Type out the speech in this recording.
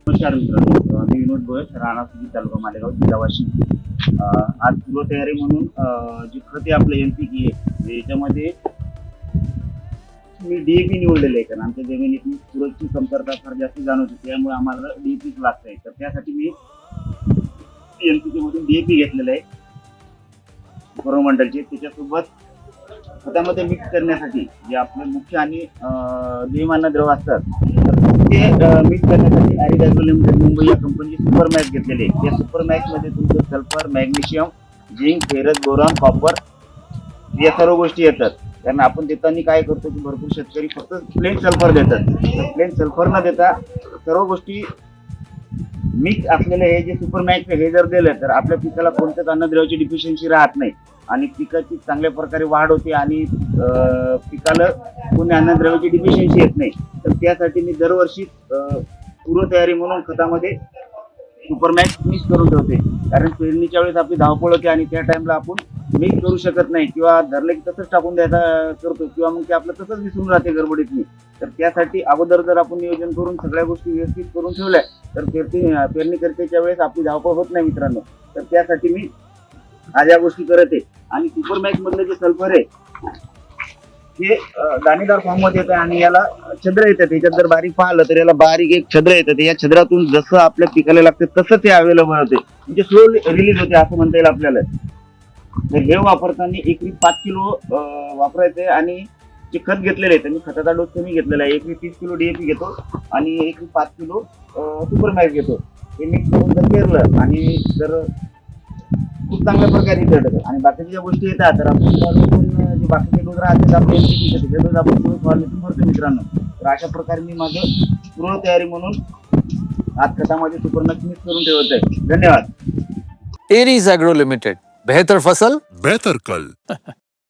नमस्कार मित्रांनो, मी विनोद गोयल, राणा सुजी, तालुका मालेगाव, जिल्हा वाशिम. आज पूर्वतयारी म्हणून जे खते आपलं NPK आहे याच्यामध्ये मी DAP निवडलेलं आहे. कारण आमच्या जमिनीतली पुरची कमतरता फार जास्त जाणवते, त्यामुळे आम्हाला DAPच लागतंय. तर त्यासाठी मी NPK मधून DAP घेतलेलं आहे कोरोमंडलचे. त्याच्यासोबत खतामध्ये मिक्स करण्यासाठी जे आपले मुख्य आणि द्विमान द्रव असतात तर ते मिक्स करण्यासाठी ॲरिड ॲग्रो लिमिटेड मुंबई या कंपनीचे सुपर मॅक्स घेतलेले आहे. या सुपर मॅक्स मध्ये तुमचं sulphur, magnesium, zinc, ferrous, boron, copper या सर्व गोष्टी येतात. कारण आपण देताना काय करतो की भरपूर शेतकरी फक्त प्लेन सल्फर देतात. तर प्लेन सल्फर न देता सर्व गोष्टी मिक्स असलेले हे जे सुपर मॅक्स हे जर दिलं तर आपल्या पिकाला कोणत्याच अन्नद्रव्याची डिफिशियन्सी राहत नाही आणि पिकाची चांगल्या प्रकारे वाढ होते आणि पिकाला कोणी अन्नद्रव्याची डिफिशियन्सी येत नाही. तर त्यासाठी मी दरवर्षी पूर्वतयारी म्हणून खतामध्ये सुपर मॅक्स मिक्स करून ठेवते. कारण पेरणीच्या वेळेस आपली धावपळ होते आणि त्या टाइमला आपण मिक्स करू शकत नाही किंवा धरले की तसंच टाकून द्यायचा करतो किंवा मग ते आपलं तसंच विसरून राहते गडबडीतनी. तर त्यासाठी अगोदर जर आपण नियोजन करून सगळ्या गोष्टी व्यवस्थित करून ठेवल्या तर पेरणी करतेच्या वेळेस आपली धावपळ होत नाही मित्रांनो. तर त्यासाठी मी आज या गोष्टी करत आहे. आणि सुपर मॅक्स मधलं जे सल्फर आहे हे दाणेदार फॉर्म मध्ये येतं आणि याला छद्र येतात. त्याच्यात जर बारीक पाहिलं तर याला बारीक एक छद्र येतं. या छद्रातून जसं आपल्या पिकाला लागतं तसंच हे अवेलेबल होते, म्हणजे स्लो रिलीज होते असं म्हणता येईल आपल्याला. तर हे वापरताना एकरी 5 किलो वापरायचे आणि जे खत घेतलेले आहे त्यांनी खताचा डोस कमी घेतलेला आहे. एकरी 30 किलो DAP घेतो आणि एकरी 5 किलो सुपर मॅक्स घेतो. हे मिक्स करून जर पेरलं आणि जर खूप चांगल्या प्रकारे रिझल्ट येतात. आणि बाकीच्या ज्या गोष्टी येतात तर आपण जे बाकीचे डोस राहतात आपले NPK डोस आपण फॉर्मेशन करतो मित्रांनो. तर अशा प्रकारे मी माझं पूर्व तयारी म्हणून आज खतामध्ये सुपर मॅक्स मिक्स करून ठेवत आहे. धन्यवाद. एरीज एग्रो लिमिटेड, बेहतर फसल बेहतर कल.